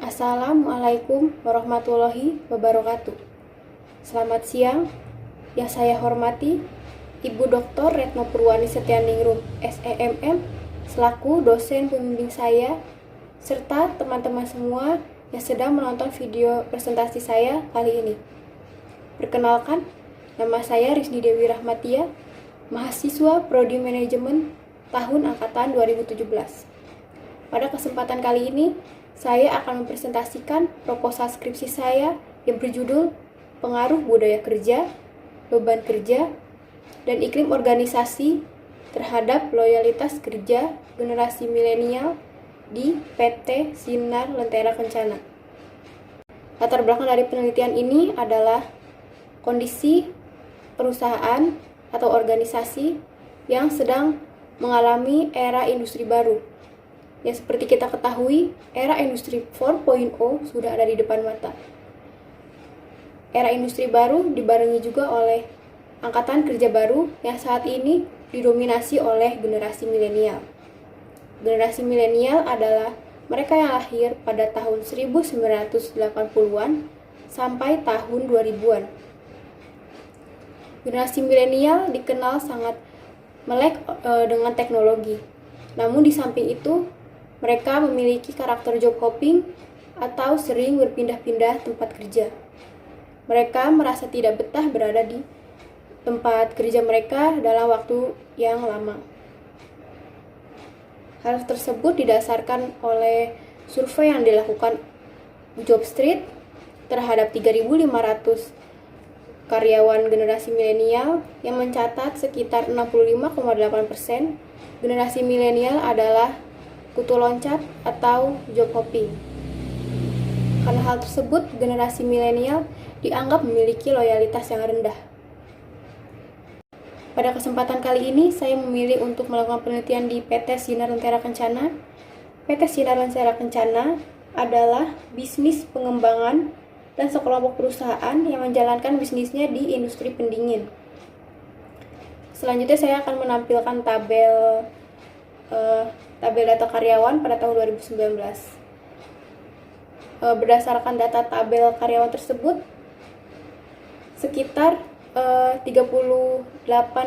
Assalamualaikum warahmatullahi wabarakatuh. Selamat siang, yang saya hormati Ibu Dr. Retno Purwani Setianingrum, SEMM, selaku dosen pembimbing saya, serta teman-teman semua yang sedang menonton video presentasi saya kali ini. Perkenalkan, nama saya Rizky Dewi Rahmatia, mahasiswa Prodi Manajemen tahun angkatan 2017. Pada kesempatan kali ini, saya akan mempresentasikan proposal skripsi saya yang berjudul Pengaruh Budaya Kerja, Beban Kerja, dan Iklim Organisasi terhadap Loyalitas Kerja Generasi Milenial di PT Sinar Lentera Kencana. Latar belakang dari penelitian ini adalah kondisi perusahaan atau organisasi yang sedang mengalami era industri baru. Ya, seperti kita ketahui, era industri 4.0 sudah ada di depan mata. Era industri baru dibarengi juga oleh angkatan kerja baru yang saat ini didominasi oleh generasi milenial. Generasi milenial adalah mereka yang lahir pada tahun 1980-an sampai tahun 2000-an. Generasi milenial dikenal sangat melek dengan teknologi. Namun di samping itu, mereka memiliki karakter job hopping atau sering berpindah-pindah tempat kerja. Mereka merasa tidak betah berada di tempat kerja mereka dalam waktu yang lama. Hal tersebut didasarkan oleh survei yang dilakukan Jobstreet terhadap 3.500 karyawan generasi milenial yang mencatat sekitar 65,8% generasi milenial adalah kutu loncat atau job hopping. Karena hal tersebut, generasi milenial dianggap memiliki loyalitas yang rendah. Pada kesempatan kali ini, saya memilih untuk melakukan penelitian di PT Sinar Lentera Kencana. PT Sinar Lentera Kencana adalah bisnis pengembangan dan sekelompok perusahaan yang menjalankan bisnisnya di industri pendingin. Selanjutnya saya akan menampilkan tabel data karyawan pada tahun 2019. Berdasarkan data tabel karyawan tersebut, sekitar 38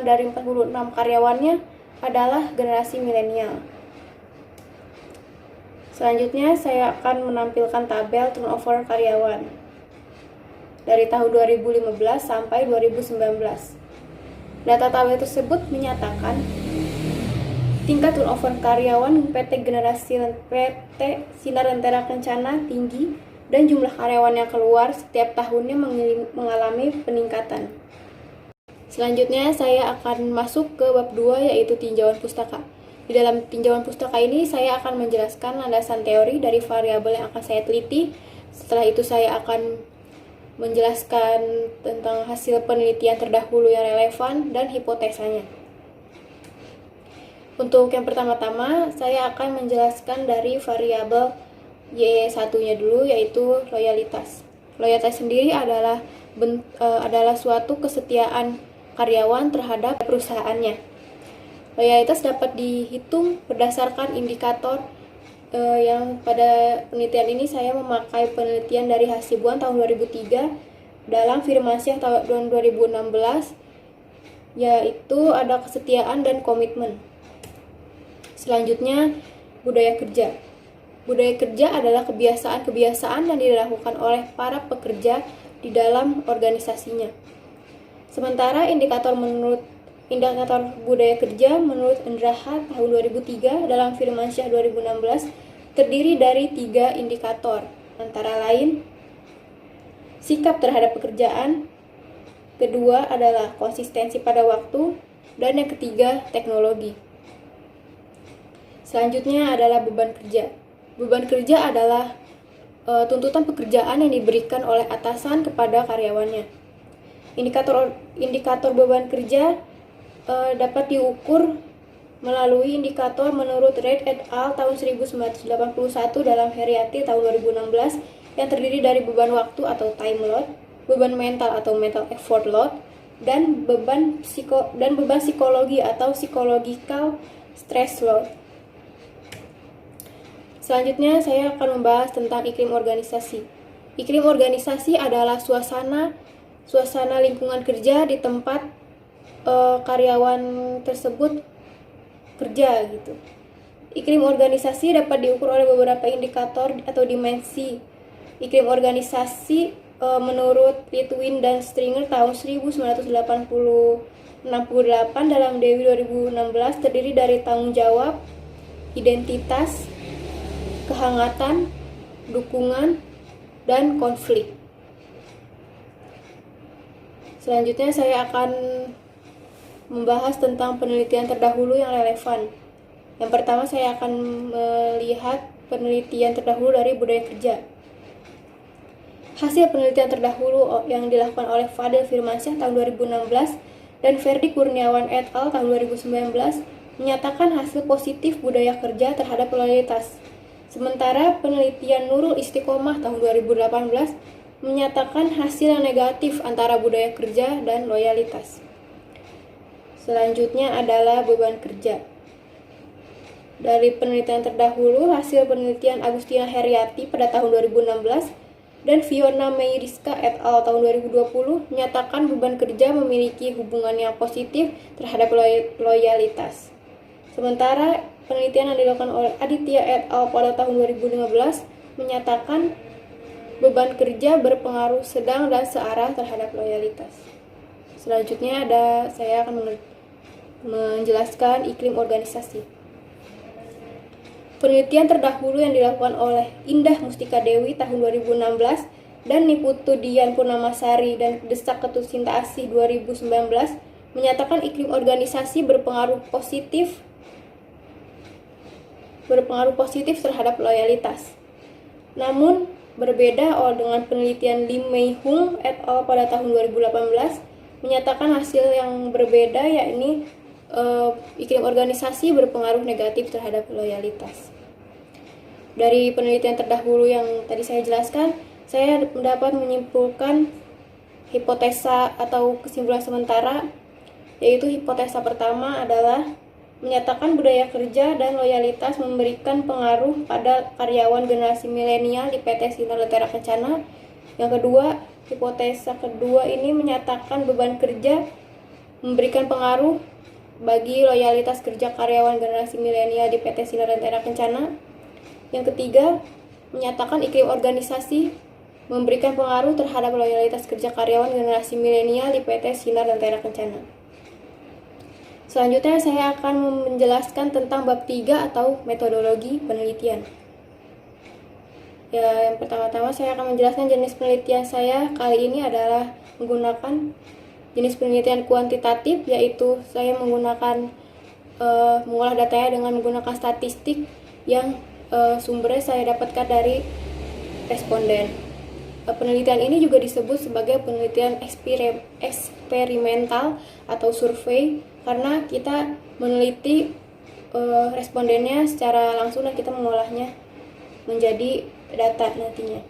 dari 46 karyawannya adalah generasi milenial. Selanjutnya saya akan menampilkan tabel turnover karyawan dari tahun 2015 sampai 2019. Data tabel tersebut menyatakan tingkat turnover karyawan PT Sinar Lentera Kencana tinggi dan jumlah karyawan yang keluar setiap tahunnya mengalami peningkatan. Selanjutnya saya akan masuk ke bab 2, yaitu tinjauan pustaka. Di dalam tinjauan pustaka ini saya akan menjelaskan landasan teori dari variabel yang akan saya teliti. Setelah itu saya akan menjelaskan tentang hasil penelitian terdahulu yang relevan dan hipotesanya. Untuk yang pertama-tama, saya akan menjelaskan dari variabel Y1-nya dulu, yaitu loyalitas. Loyalitas sendiri adalah suatu kesetiaan karyawan terhadap perusahaannya. Loyalitas dapat dihitung berdasarkan indikator yang pada penelitian ini saya memakai penelitian dari Hasibuan tahun 2003 dalam Firmansyah tahun 2016, yaitu ada kesetiaan dan komitmen. Selanjutnya, budaya kerja. Budaya kerja adalah kebiasaan-kebiasaan yang dilakukan oleh para pekerja di dalam organisasinya. Sementara indikator budaya kerja menurut Endraha tahun 2003 dalam Firmansyah 2016 terdiri dari 3 indikator, antara lain sikap terhadap pekerjaan, kedua adalah konsistensi pada waktu, dan yang ketiga teknologi. Selanjutnya adalah beban kerja. Beban kerja adalah tuntutan pekerjaan yang diberikan oleh atasan kepada karyawannya. Indikator beban kerja dapat diukur melalui indikator menurut Reid et al. Tahun 1981 dalam Heriati tahun 2016 yang terdiri dari beban waktu atau time load, beban mental atau mental effort load, dan beban psikologi atau psychological stress load. Selanjutnya saya akan membahas tentang iklim organisasi. Iklim organisasi adalah suasana lingkungan kerja di tempat karyawan tersebut kerja gitu. Iklim organisasi dapat diukur oleh beberapa indikator atau dimensi. Iklim organisasi menurut Litwin dan Stringer tahun 1968 dalam Dewi 2016 terdiri dari tanggung jawab, identitas, kehangatan, dukungan, dan konflik. Selanjutnya saya akan membahas tentang penelitian terdahulu yang relevan. Yang pertama saya akan melihat penelitian terdahulu dari budaya kerja. Hasil penelitian terdahulu yang dilakukan oleh Fadel Firmansyah tahun 2016 dan Ferdi Kurniawan et al. Tahun 2019 menyatakan hasil positif budaya kerja terhadap loyalitas. Sementara penelitian Nurul Istiqomah tahun 2018 menyatakan hasil yang negatif antara budaya kerja dan loyalitas. Selanjutnya adalah beban kerja. Dari penelitian terdahulu, hasil penelitian Agustina Heriati pada tahun 2016 dan Fiona Meyriska et al. Tahun 2020 menyatakan beban kerja memiliki hubungan yang positif terhadap loyalitas. Sementara penelitian yang dilakukan oleh Aditya et al. Pada tahun 2015 menyatakan beban kerja berpengaruh sedang dan searah terhadap loyalitas. Selanjutnya saya akan menjelaskan iklim organisasi. Penelitian terdahulu yang dilakukan oleh Indah Mustika Dewi tahun 2016 dan Niputu Dian Purnamasari dan Desak Ketusinta Asih 2019 menyatakan iklim organisasi berpengaruh positif terhadap loyalitas. Namun berbeda dengan penelitian Lim Mei Hung et al. Pada tahun 2018 menyatakan hasil yang berbeda, yakni iklim organisasi berpengaruh negatif terhadap loyalitas. Dari penelitian terdahulu yang tadi saya jelaskan, saya dapat menyimpulkan hipotesa atau kesimpulan sementara, yaitu hipotesa pertama adalah menyatakan budaya kerja dan loyalitas memberikan pengaruh pada karyawan generasi milenial di PT Sinar Lentera Kencana. Yang kedua, hipotesa kedua ini menyatakan beban kerja memberikan pengaruh bagi loyalitas kerja karyawan generasi milenial di PT Sinar Lentera Kencana. Yang ketiga, menyatakan iklim organisasi memberikan pengaruh terhadap loyalitas kerja karyawan generasi milenial di PT Sinar Lentera Kencana. Selanjutnya saya akan menjelaskan tentang bab 3 atau metodologi penelitian. Yang pertama-tama saya akan menjelaskan jenis penelitian saya kali ini adalah menggunakan jenis penelitian kuantitatif, yaitu saya menggunakan mengolah datanya dengan menggunakan statistik yang sumbernya saya dapatkan dari responden. Penelitian ini juga disebut sebagai penelitian eksperimental atau survei karena kita meneliti respondennya secara langsung dan kita mengolahnya menjadi data nantinya.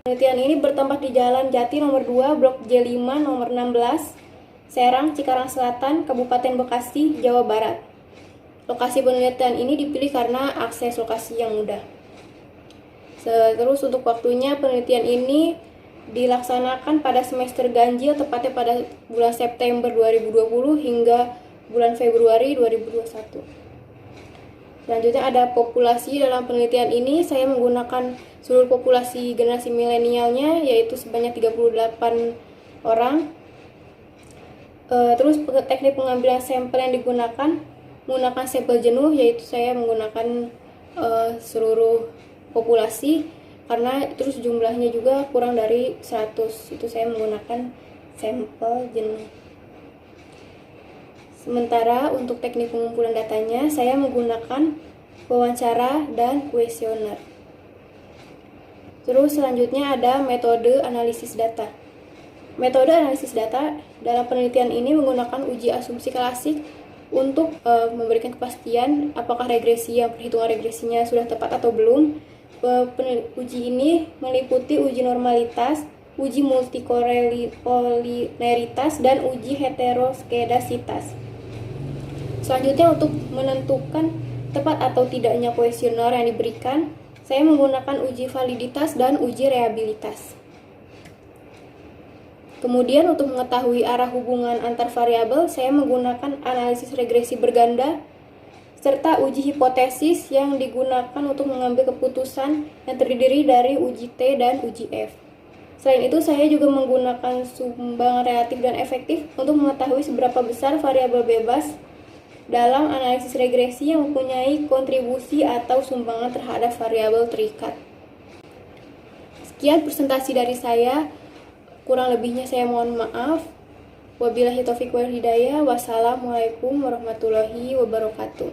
Penelitian ini bertempat di Jalan Jati nomor 2, Blok J5 nomor 16, Serang, Cikarang Selatan, Kabupaten Bekasi, Jawa Barat. Lokasi penelitian ini dipilih karena akses lokasi yang mudah. Terus untuk waktunya, penelitian ini dilaksanakan pada semester ganjil, tepatnya pada bulan September 2020 hingga bulan Februari 2021. Selanjutnya ada populasi. Dalam penelitian ini saya menggunakan seluruh populasi generasi milenialnya, yaitu sebanyak 38 orang. Terus teknik pengambilan sampel yang digunakan menggunakan sampel jenuh, yaitu saya menggunakan seluruh populasi karena terus jumlahnya juga kurang dari 100, itu saya menggunakan sampel jenuh. Sementara untuk teknik pengumpulan datanya saya menggunakan wawancara dan kuesioner. Terus selanjutnya ada metode analisis data. Metode analisis data dalam penelitian ini menggunakan uji asumsi klasik untuk memberikan kepastian apakah perhitungan regresinya sudah tepat atau belum. Uji ini meliputi uji normalitas, uji multikoliniaritas, dan uji heteroskedasitas. Selanjutnya untuk menentukan tepat atau tidaknya kuesioner yang diberikan, saya menggunakan uji validitas dan uji reliabilitas. Kemudian untuk mengetahui arah hubungan antar variabel, saya menggunakan analisis regresi berganda serta uji hipotesis yang digunakan untuk mengambil keputusan yang terdiri dari uji T dan uji F. Selain itu, saya juga menggunakan sumbangan relatif dan efektif untuk mengetahui seberapa besar variabel bebas dalam analisis regresi yang mempunyai kontribusi atau sumbangan terhadap variabel terikat. Sekian presentasi dari saya. Kurang lebihnya saya mohon maaf. Wabillahi taufiq wal hidayah. Wassalamualaikum warahmatullahi wabarakatuh.